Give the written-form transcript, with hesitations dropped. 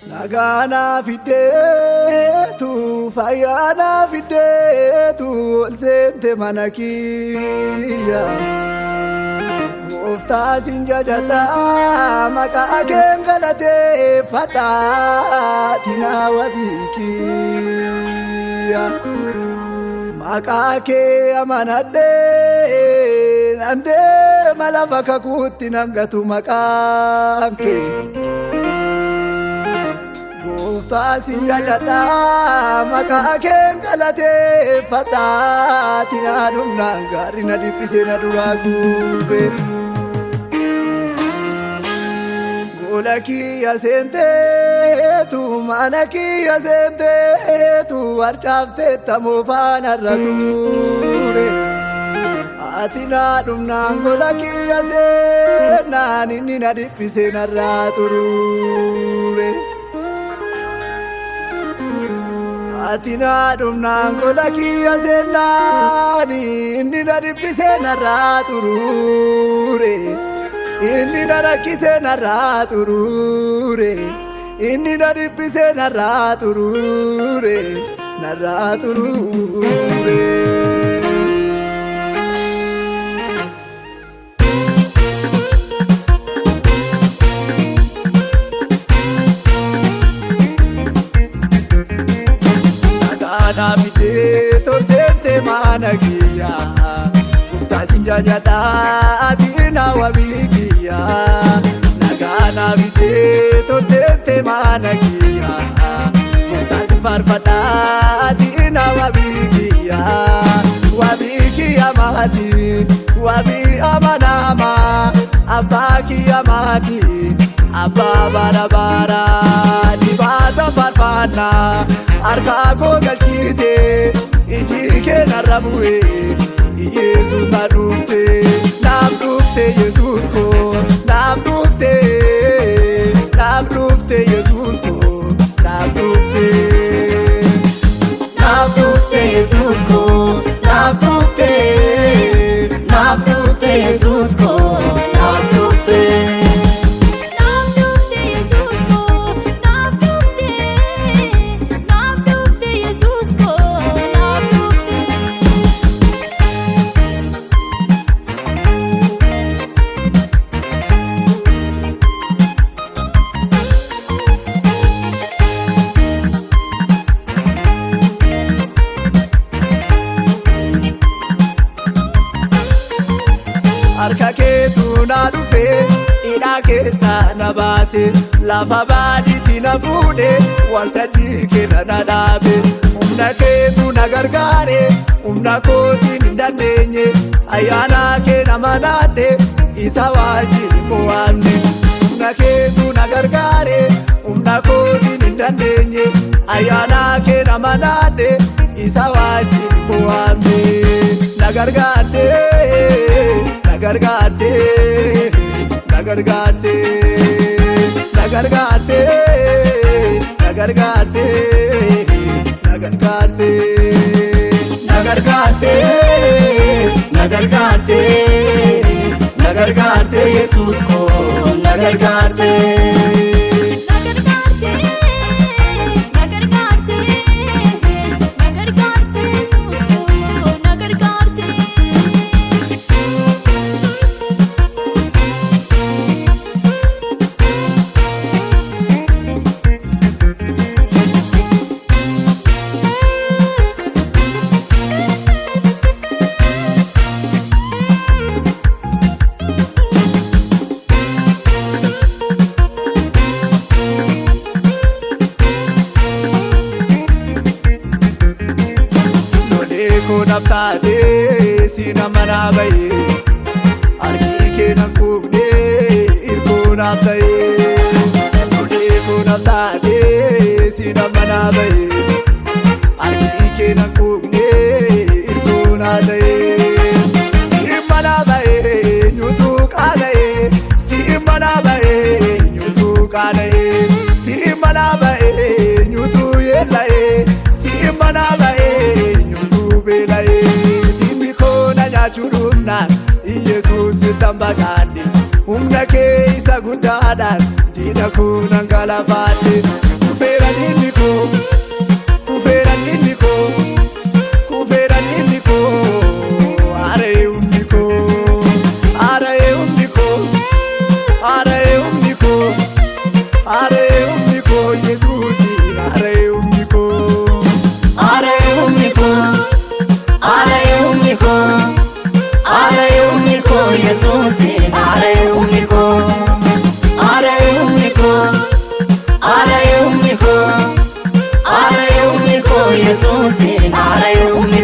Nagana fidetu fayana fidetu sente manakiya Mufta sinjajata maka akengalate fata tina wabikiya Maka ke amanade nande malafaka kuti nangatu makake Mufta sinjajata maka akengalate fata tina dumnangari nadipise naduragube Golaki asente tu manaki asente tu archafte tamofana rature Atina dumnang golaki asena nini nadipise narature Atina dumnang golaki asena nini nadipise narature Inni narakise naraturure Inni naripise naraturure Naraturure Nagana mite torsente managiya Mufta sinjajata adina wabikiya Nagana vide torsente manakiya Mufta sinfarfata adina wabikiya Wabikiya mahati wabi amanama Abaki amaki abba barabara Dibata farfana arka ko galchite iji ke narabue Jesus na dufte Jesus ko nam dufte Jesus ko nam dufte Jesus ko nam dufte Jesus ko nam dufte Harka keetu na dhufe hidha keessa na baase lafa baadiitti na fuudhe waltajjii keessa na dhaabe humna keetu na gargaare humna kootiin hin dandeenye ayyaana kee nama naadde isa wajjin mo'anne humna keetu na gargaare humna kootiin hin dandeenye ayyaana kee nama naadde isa wajjin mo'anne na gargaarte Nagargate, nagargate, nagargate, nagargate, nagargate, nagargate, nagargate, nagargate, Jesus ko nagargate. Naftaate sina mana baye arki keena kubne irko naftaye Nodeko naftaate sina mana baye arki keena kubne irko naftaye Si mana baye nyutu kanaye Si mana baye nyutu kanaye Si mana baye nyutu yelaye Si mana baye nyutu belaye Dimi kona nyachurumnan Yesus tambagani Humna ke isa gundadan Dina kunan galafate Yesuusin haara yoomne